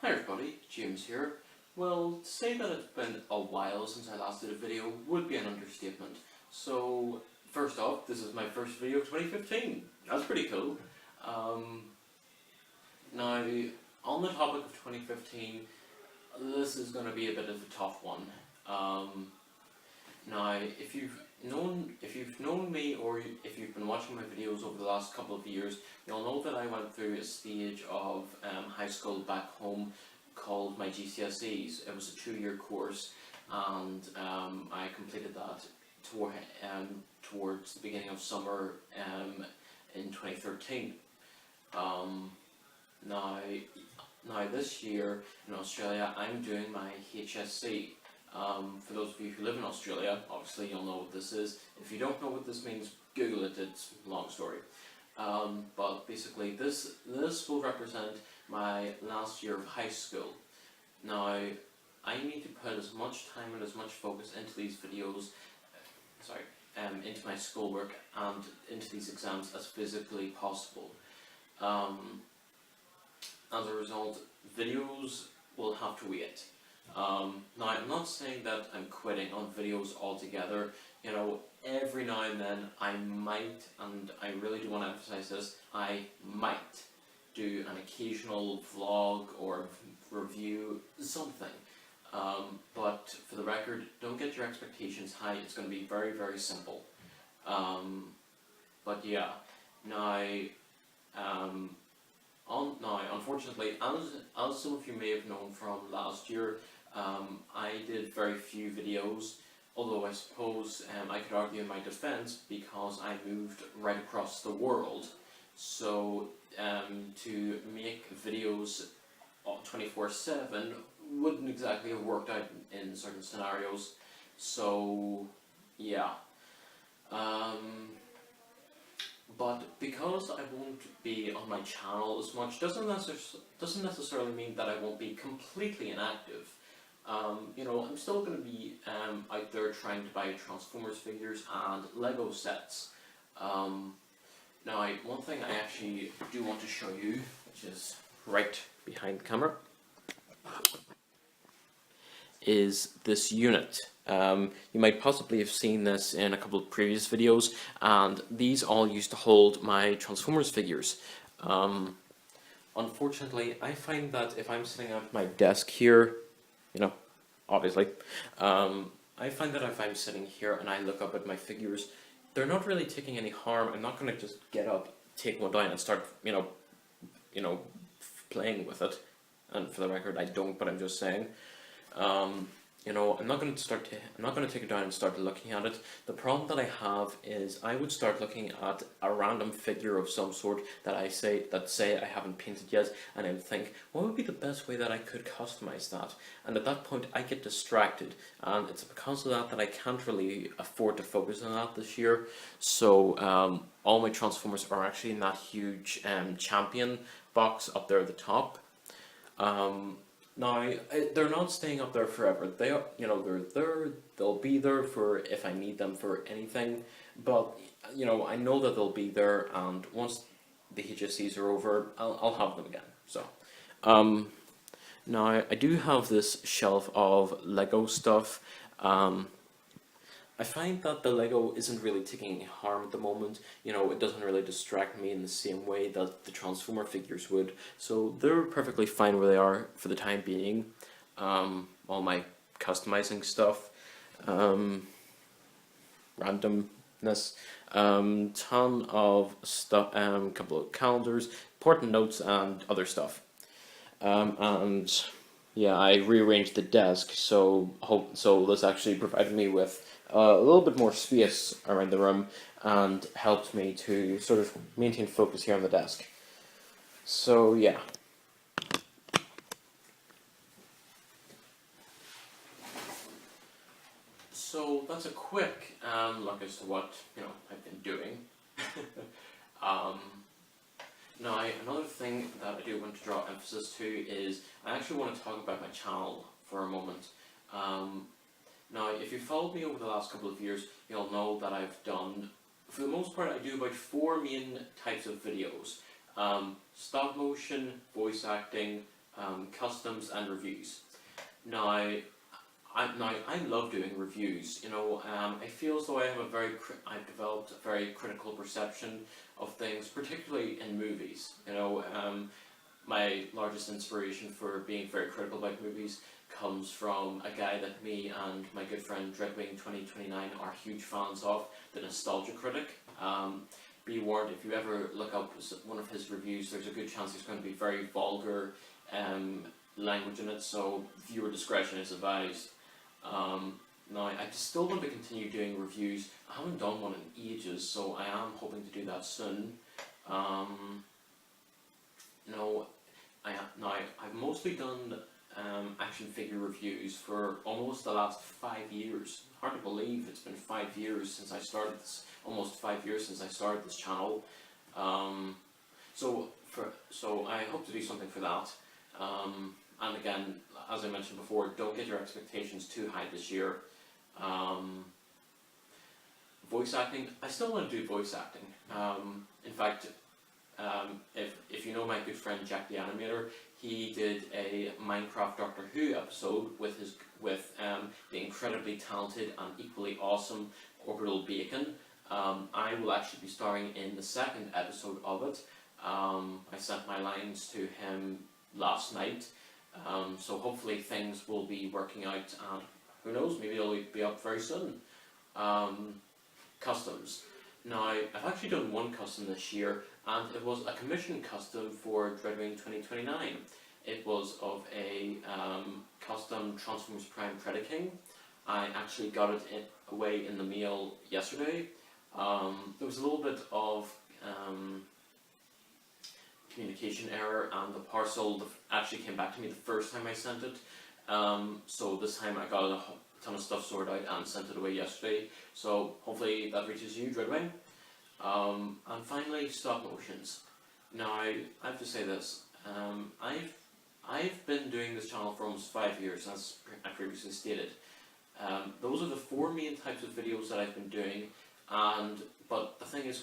Hi everybody, James here. Well, to say that it's been a while since I last did a video would be an understatement. So, first off, this is my first video of 2015. That's pretty cool. Now, on the topic of 2015, this is going to be a bit of a tough one. Now, if you've known me or if you've been watching my videos over the last couple of years, you'll know that I went through a stage of high school back home called my GCSEs. It was a 2-year course, and I completed that towards the beginning of summer in 2013. Now this year in Australia, I'm doing my HSC. For those of you who live in Australia, obviously you'll know what this is. If you don't know what this means, Google it, it's a long story. But basically this will represent my last year of high school. Now, I need to put as much time and as much focus into these videos, into my schoolwork and into these exams as physically possible. As a result, videos will have to wait. Now, I'm not saying that I'm quitting on videos altogether. You know, every now and then I might, and I really do want to emphasize this, I might do an occasional vlog or review, something. But for the record, don't get your expectations high. It's going to be very, very simple. But yeah, now, unfortunately, as some of you may have known from last year, I did very few videos, although I suppose I could argue in my defense because I moved right across the world. So to make videos 24/7 wouldn't exactly have worked out in certain scenarios. So yeah. But because I won't be on my channel as much doesn't necessarily mean that I won't be completely inactive. You know, I'm still going to be out there trying to buy Transformers figures and Lego sets. Now, one thing I actually do want to show you, which is right behind the camera, is this unit. You might possibly have seen this in a couple of previous videos, and these all used to hold my Transformers figures. Unfortunately, I find that if I'm sitting at my desk here, you know, obviously, I find that if I'm sitting here and I look up at my figures, they're not really taking any harm. I'm not going to just get up, take one down and start, you know, playing with it. And for the record, I don't, but I'm just saying. You know, I'm not going to take it down and start looking at it. The problem that I have is I would start looking at a random figure of some sort that say I haven't painted yet, and I would think, what would be the best way that I could customize that? And at that point, I get distracted, and it's because of that I can't really afford to focus on that this year. So all my Transformers are actually in that huge champion box up there at the top. Now, they're not staying up there forever. They are, you know, they're there. They'll be there for if I need them for anything. But you know, I know that they'll be there, and once the HSCs are over, I'll have them again. So, now I do have this shelf of Lego stuff. I find that the Lego isn't really taking any harm at the moment. You know, it doesn't really distract me in the same way that the Transformer figures would. So they're perfectly fine where they are for the time being. All my customizing stuff, randomness, ton of stuff, couple of calendars, important notes, and other stuff. And yeah, I rearranged the desk, so this actually provided me with a little bit more space around the room and helped me to sort of maintain focus here on the desk. So yeah. So that's a quick look as to what I've been doing. Now, another thing that I do want to draw emphasis to is I actually want to talk about my channel for a moment. Now, if you followed me over the last couple of years, you'll know that I've done, for the most part, I do about 4 main types of videos. Stop motion, voice acting, customs and reviews. Now, I love doing reviews. I feel as though I've developed a very critical perception of things, particularly in movies. My largest inspiration for being very critical about movies comes from a guy that me and my good friend Dreadwing 2029 are huge fans of, the Nostalgia Critic. Be warned, if you ever look up one of his reviews, there's a good chance he's going to be very vulgar language in it, so viewer discretion is advised. Now, I still want to continue doing reviews. I haven't done one in ages, so I am hoping to do that soon. I've mostly done action figure reviews for almost the last 5 years. Hard to believe it's been 5 years since I started this. Almost 5 years since I started this channel. So I hope to do something for that. And again, as I mentioned before, don't get your expectations too high this year. Voice acting, I still want to do voice acting. In fact, if you know my good friend Jack the Animator, he did a Minecraft Doctor Who episode with the incredibly talented and equally awesome Orbital Bacon. I will actually be starring in the second episode of it. I sent my lines to him last night, so hopefully things will be working out, and who knows, maybe it'll be up very soon. Customs. Now, I've actually done one custom this year, and it was a commissioned custom for Dreadwing 2029. It was of a custom Transformers Prime Predaking. I actually got it away in the mail yesterday. There was a little bit of communication error, and the parcel actually came back to me the first time I sent it. So this time I got a ton of stuff sorted out and sent it away yesterday. So hopefully that reaches you, Dreadwing. And finally, stop motions. Now, I have to say this. I've been doing this channel for almost 5 years, as I previously stated. Those are the 4 main types of videos that I've been doing. But the thing is,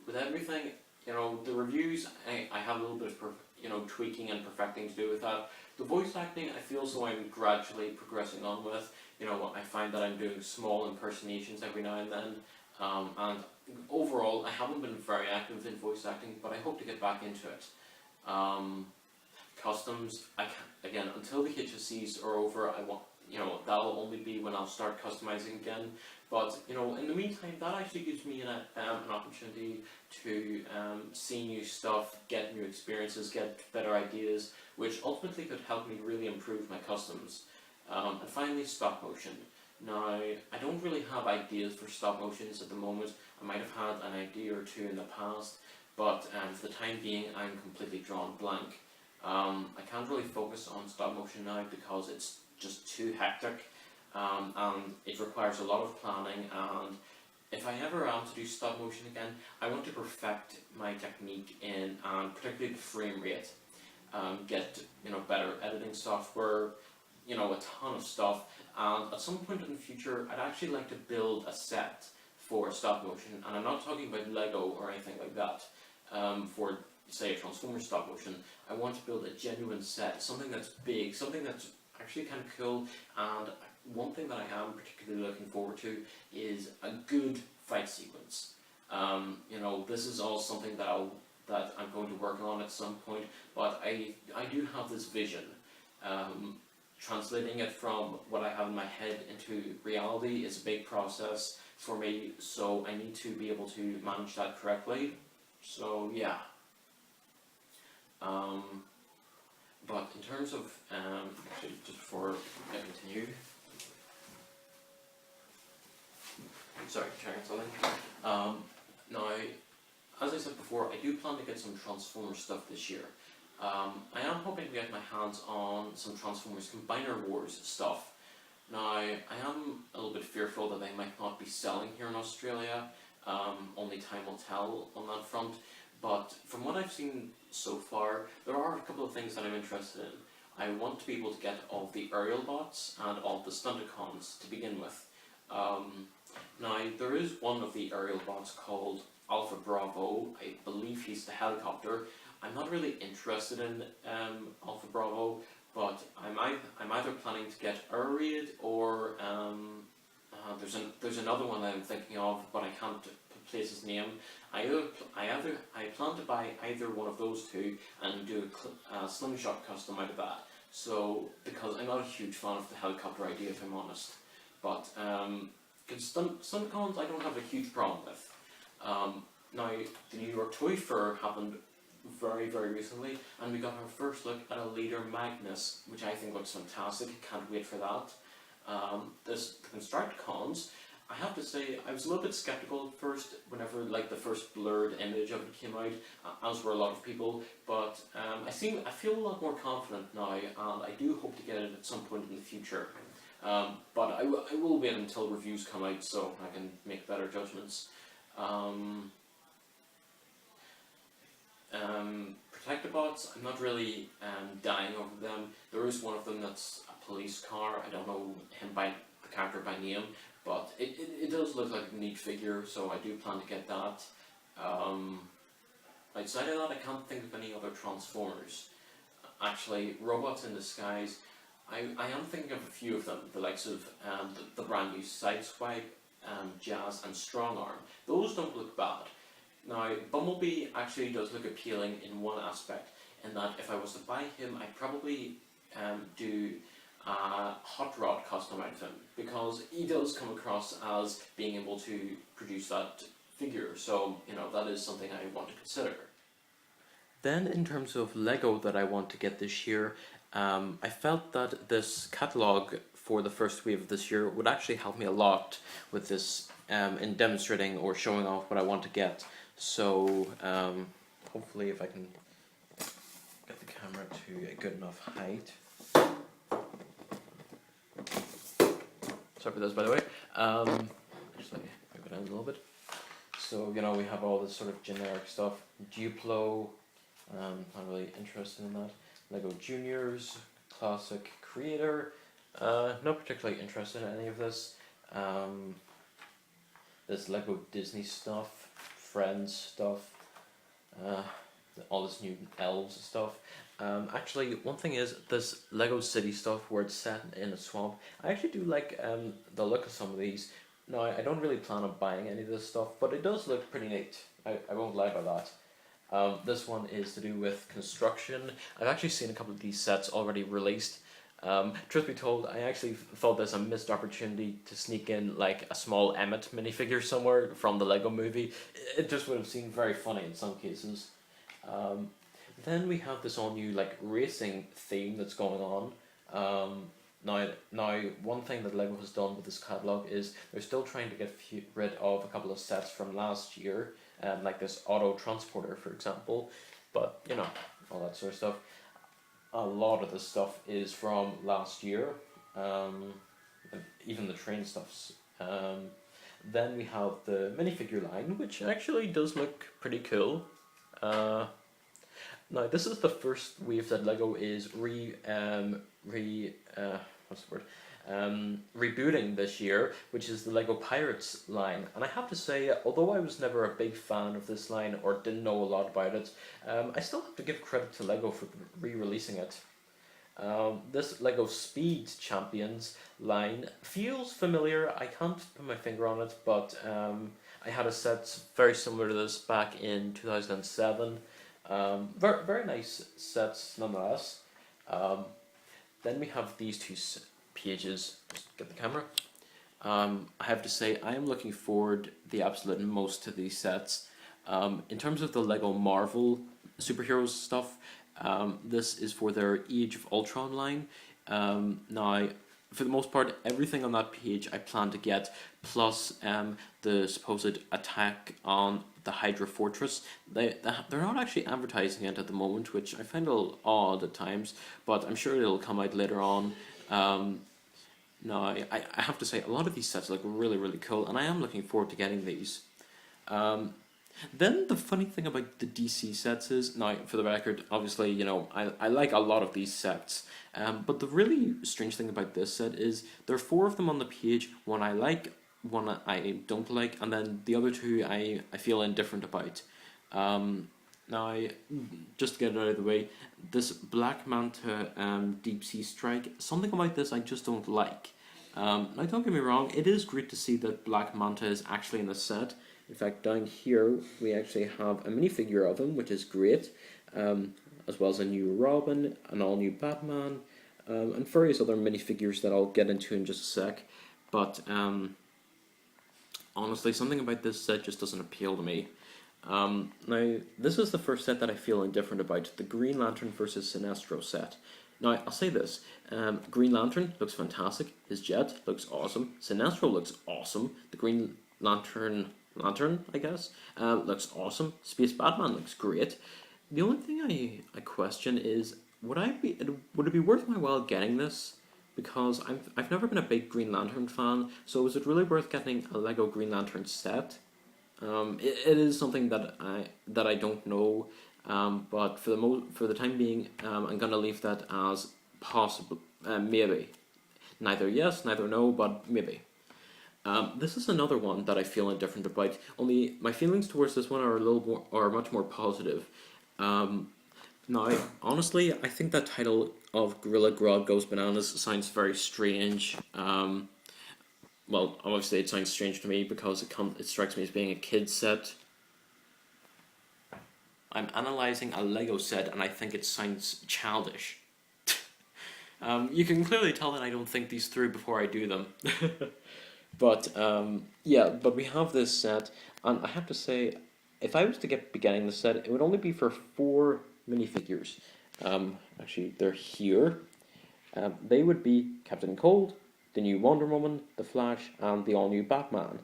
with everything, the reviews, I have a little bit of tweaking and perfecting to do with that. The voice acting, I feel as though I'm gradually progressing on with. I find that I'm doing small impersonations every now and then. And overall, I haven't been very active in voice acting, but I hope to get back into it. Customs, again, until the HSCs are over, that'll only be when I'll start customizing again. But in the meantime, that actually gives me an opportunity to see new stuff, get new experiences, get better ideas, which ultimately could help me really improve my customs. And finally, stop motion. Now, I don't really have ideas for stop motions at the moment. I might have had an idea or two in the past, but for the time being, I'm completely drawn blank. I can't really focus on stop motion now because it's just too hectic, and it requires a lot of planning. And if I ever am to do stop motion again, I want to perfect my technique and particularly the frame rate. Get better editing software, a ton of stuff. And at some point in the future, I'd actually like to build a set for stop motion, and I'm not talking about Lego or anything like that. For say a Transformers stop motion, I want to build a genuine set, something that's big, something that's actually kind of cool. And one thing that I am particularly looking forward to is a good fight sequence. This is all something that I'm going to work on at some point, but I do have this vision. Translating it from what I have in my head into reality is a big process for me, so I need to be able to manage that correctly. So yeah. But in terms of, actually just before I continue, sorry, trying something. Now, as I said before, I do plan to get some Transformers stuff this year. I am hoping to get my hands on some Transformers Combiner Wars stuff. Now, I am a little bit fearful that they might not be selling here in Australia. Only time will tell on that front. But from what I've seen so far, there are a couple of things that I'm interested in. I want to be able to get all of the aerial bots and all of the Stunticons to begin with. Now, there is one of the aerial bots called Alpha Bravo. I believe he's the helicopter. I'm not really interested in Alpha Bravo, but I'm either planning to get Ur-Raid or there's another one that I'm thinking of, but I can't place his name. I plan to buy either one of those two and do a slingshot custom out of that. So because I'm not a huge fan of the helicopter idea, if I'm honest, but stunt cons I don't have a huge problem with. Now the New York Toy Fair happened very recently, and we got our first look at a Leader Magnus, which I think looks fantastic. Can't wait for that. The Constructicons, I have to say, I was a little bit skeptical at first whenever the first blurred image of it came out, as were a lot of people. But I feel a lot more confident now, and I do hope to get it at some point in the future. But I will wait until reviews come out so I can make better judgments. Protectobots, I'm not really dying over them. There is one of them that's a police car. I don't know the character by name, but it does look like a neat figure, so I do plan to get that. Outside of that, I can't think of any other Transformers. Actually, Robots in Disguise, I am thinking of a few of them, the likes of the brand new Sideswipe, Jazz and Strong Arm. Those don't look bad. Now, Bumblebee actually does look appealing in one aspect, in that if I was to buy him, I'd probably do a Hot Rod custom out of him, because he does come across as being able to produce that figure, so that is something I want to consider. Then in terms of Lego that I want to get this year, I felt that this catalogue for the first wave of this year would actually help me a lot with this in demonstrating or showing off what I want to get. So hopefully if I can get the camera to a good enough height. Sorry for this, by the way. Just let me move it down a little bit. So we have all this sort of generic stuff. Duplo, not really interested in that. Lego Juniors, Classic Creator, not particularly interested in any of this. This Lego Disney stuff, Friends stuff, all this new Elves stuff. Actually, one thing is this Lego City stuff where it's set in a swamp. I actually do like the look of some of these. Now, I don't really plan on buying any of this stuff, but it does look pretty neat. I won't lie about that. This one is to do with construction. I've actually seen a couple of these sets already released. Truth be told, I actually thought this a missed opportunity to sneak in like a small Emmett minifigure somewhere from the Lego movie. It just would have seemed very funny in some cases. Then we have this all new racing theme that's going on. Now, one thing that Lego has done with this catalogue is they're still trying to get rid of a couple of sets from last year, like this Auto Transporter, for example. But all that sort of stuff. A lot of the stuff is from last year, even the train stuffs. Then we have the minifigure line, which actually does look pretty cool. Now this is the first wave that Lego is rebooting this year, which is the Lego Pirates line. And I have to say, although I was never a big fan of this line or didn't know a lot about it, I still have to give credit to Lego for re-releasing it. This Lego Speed Champions line feels familiar. I can't put my finger on it, but I had a set very similar to this back in 2007. Very nice sets nonetheless. Then we have these two pages. Just get the camera. I have to say I am looking forward the absolute most to these sets. In terms of the Lego Marvel superheroes stuff, this is for their Age of Ultron line. Now, for the most part, everything on that page I plan to get, plus the supposed attack on the Hydra Fortress. They're not actually advertising it at the moment, which I find a little odd at times, but I'm sure it'll come out later on. Now, I have to say, a lot of these sets look really cool, and I am looking forward to getting these. Then the funny thing about the DC sets is, now for the record, obviously, I like a lot of these sets, but the really strange thing about this set is there are 4 of them on the page, one I like, one I don't like, and then the other 2 I feel indifferent about. Now, just to get it out of the way, this Black Manta Deep Sea Strike, something about this I just don't like. Now, don't get me wrong, it is great to see that Black Manta is actually in the set. In fact, down here we actually have a minifigure of him, which is great, as well as a new Robin, an all-new Batman, and various other minifigures that I'll get into in just a sec. But honestly, something about this set just doesn't appeal to me. Now, this is the first set that I feel indifferent about, the Green Lantern versus Sinestro set. Now, I'll say this, Green Lantern looks fantastic, his jet looks awesome, Sinestro looks awesome, the Green Lantern, I guess, looks awesome, Space Batman looks great. The only thing I question is, would it be worth my while getting this? Because I've never been a big Green Lantern fan, so is it really worth getting a Lego Green Lantern set? It is something that I don't know, but for the time being, I'm gonna leave that as possible, maybe. Neither yes, neither no, but maybe. This is another one that I feel indifferent about. Only my feelings towards this one are much more positive. Now, honestly, I think that title of Gorilla Grodd Goes Bananas sounds very strange. Well, obviously it sounds strange to me because it strikes me as being a kid's set. I'm analysing a Lego set and I think it sounds childish. You can clearly tell that I don't think these through before I do them. But yeah, but we have this set, and I have to say, if I was to be getting the set, it would only be for 4 minifigures. Actually, they're here. They would be Captain Cold, the new Wonder Woman, the Flash, and the all-new Batman.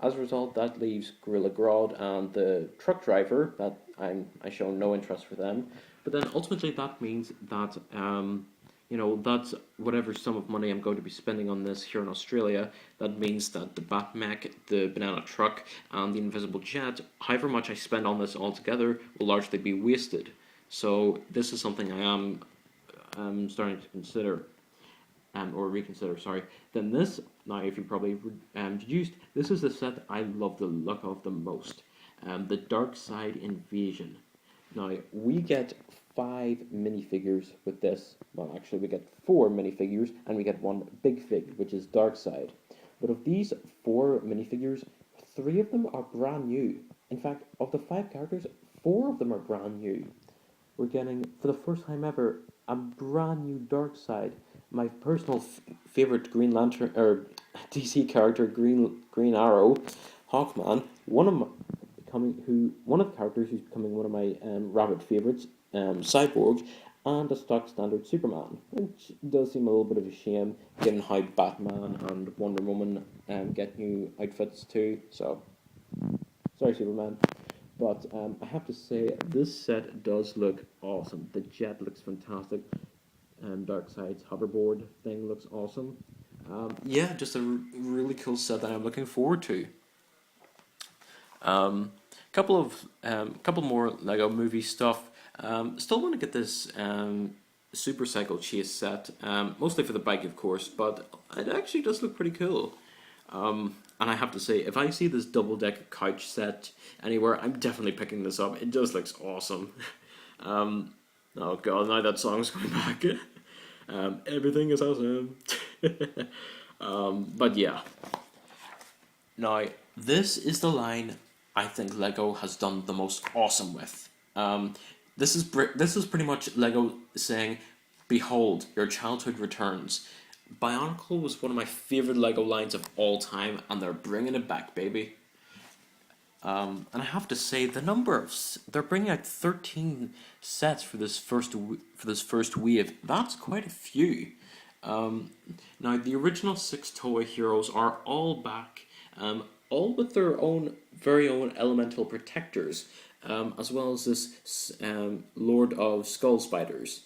As a result, that leaves Gorilla Grodd and the truck driver, that I show no interest for them. But then ultimately that means that, that's whatever sum of money I'm going to be spending on this here in Australia, that means that the Batmech, the banana truck, and the invisible jet, however much I spend on this altogether, will largely be wasted. So this is something I am starting to consider. Or reconsider, sorry. Then this, now if you probably deduced, this is the set I love the look of the most. The Darkseid Invasion. Now, we get 5 minifigures with this. Well, actually we get 4 minifigures, and we get 1 big fig, which is Darkseid. But of these 4 minifigures, 3 of them are brand new. In fact, of the 5 characters, 4 of them are brand new. We're getting, for the first time ever, a brand new Darkseid. My personal favorite Green Lantern or DC character, Green Arrow, Hawkman. One of the characters who's becoming one of my rabbit favorites, Cyborg, and a stock standard Superman, which does seem a little bit of a shame given how Batman and Wonder Woman get new outfits too. So, sorry, Superman. But I have to say, this set does look awesome. The jet looks fantastic. Darkseid's hoverboard thing looks awesome. Yeah, just a really cool set that I'm looking forward to. Couple more Lego movie stuff. Still want to get this Super Cycle Chase set, mostly for the bike, of course, but it actually does look pretty cool. And I have to say, if I see this double-deck couch set anywhere, I'm definitely picking this up. It just looks awesome. Oh god, now that song's coming back. Everything is awesome. But yeah. Now, this is the line I think Lego has done the most awesome with. This is pretty much Lego saying, "Behold, your childhood returns." Bionicle was one of my favorite Lego lines of all time, and they're bringing it back, baby. And I have to say, they're bringing out 13 sets for this first wave. That's quite a few. Now, the original 6 Toei heroes are all back, all with their very own elemental protectors, as well as this Lord of Skull Spiders.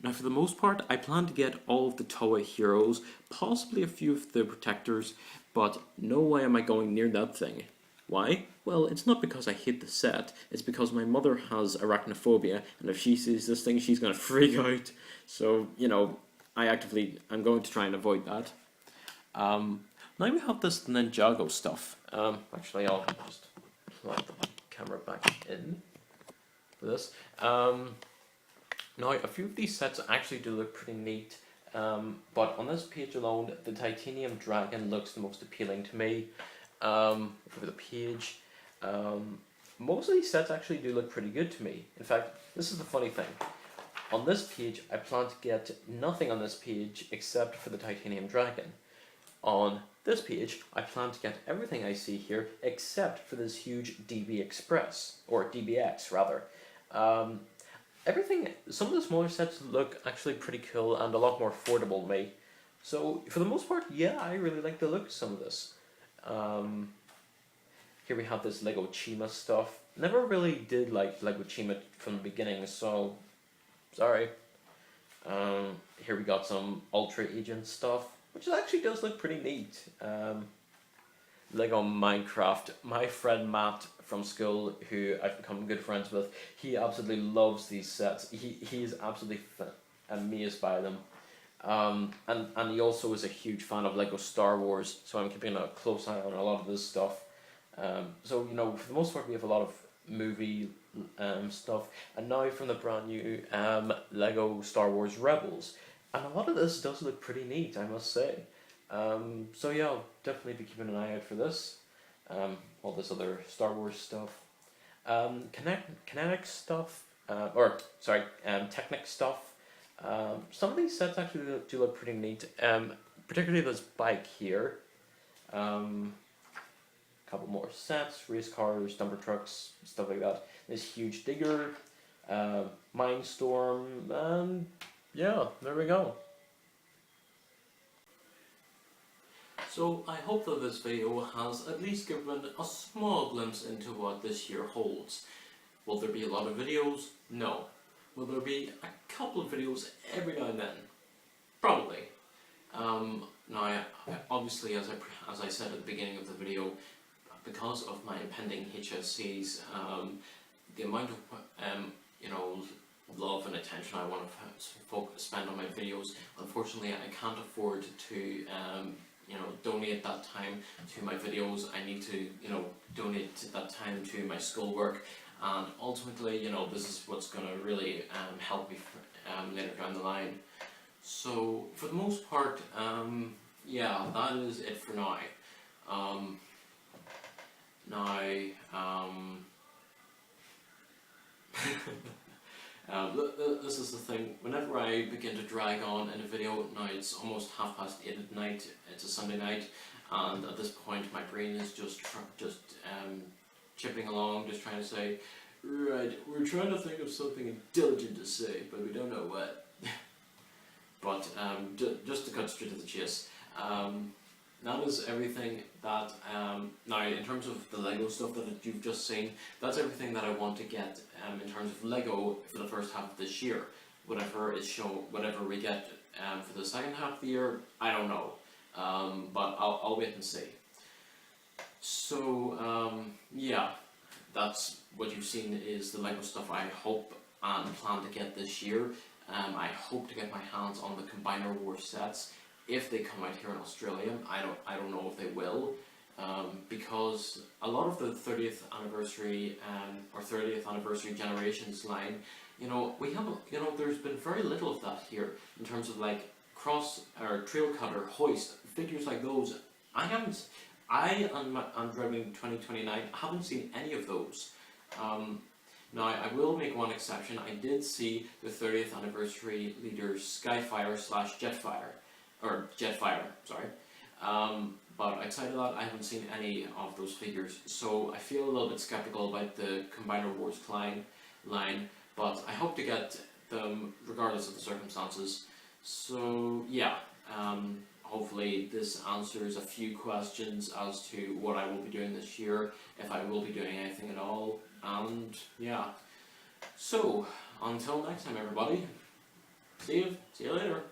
Now, for the most part, I plan to get all of the Toei heroes, possibly a few of the protectors, but no way am I going near that thing. Why? Well, it's not because I hate the set, it's because my mother has arachnophobia, and if she sees this thing, she's going to freak out. So, I'm going to try and avoid that. Now we have this Ninjago stuff. Actually, I'll just plug the camera back in. for this. Now, a few of these sets actually do look pretty neat, but on this page alone, the Titanium Dragon looks the most appealing to me. Over the page, most of these sets actually do look pretty good to me. In fact, this is the funny thing. On this page, I plan to get nothing on this page except for the Titanium Dragon. On this page, I plan to get everything I see here except for this huge DB Express, or DBX rather. Some of the smaller sets look actually pretty cool and a lot more affordable to me. So, for the most part, yeah, I really like the look of some of this. Here we have this Lego Chima stuff. Never really did like Lego Chima from the beginning, so sorry. Here we got some Ultra Agent stuff, which actually does look pretty neat. Lego Minecraft. My friend Matt from school, who I've become good friends with, he absolutely loves these sets. He is absolutely amazed by them. And he also is a huge fan of Lego Star Wars, so I'm keeping a close eye on a lot of this stuff. So, you know, for the most part, we have a lot of movie stuff, and now from the brand new Lego Star Wars Rebels, and a lot of this does look pretty neat, I must say. So yeah, I'll definitely be keeping an eye out for this. All this other Star Wars stuff, kinetic stuff, Technic stuff. Some of these sets actually do look pretty neat. Particularly this bike here. Couple more sets, race cars, dumper trucks, stuff like that. This huge digger, Mindstorm, and yeah, there we go. So I hope that this video has at least given a small glimpse into what this year holds. Will there be a lot of videos? No. Will there be a couple of videos every now and then? Probably. Now, obviously, as I said at the beginning of the video, because of my impending HSCs, the amount of love and attention I want to spend on my videos, unfortunately, I can't afford to donate that time to my videos. I need to donate that time to my schoolwork, and ultimately, this is what's going to really help me later down the line. So for the most part, yeah, that is it for now. This is the thing, whenever I begin to drag on in a video, now it's almost 8:30 at night, it's a Sunday night, and at this point my brain is just chipping along, just trying to say, right, we're trying to think of something intelligent to say, but we don't know what. But just to cut straight to the chase, that is everything that, now in terms of the Lego stuff that you've just seen, that's everything that I want to get in terms of Lego for the first half of this year. Whatever we get for the second half of the year, I don't know, but I'll wait and see. So yeah, that's what you've seen is the Lego stuff I hope and plan to get this year. I hope to get my hands on the Combiner Wars sets if they come out here in Australia. I don't know if they will, because a lot of the 30th anniversary or 30th anniversary generations line, we have there's been very little of that here in terms of like cross or trail cutter, hoist figures like those. I am Driving 2029 haven't seen any of those. Now, I will make one exception. I did see the 30th anniversary leader Skyfire / Jetfire, sorry. But outside of that, I haven't seen any of those figures. So I feel a little bit skeptical about the Combiner Wars line, but I hope to get them regardless of the circumstances. So yeah, hopefully this answers a few questions as to what I will be doing this year, if I will be doing anything at all. And yeah, so until next time everybody, see you later.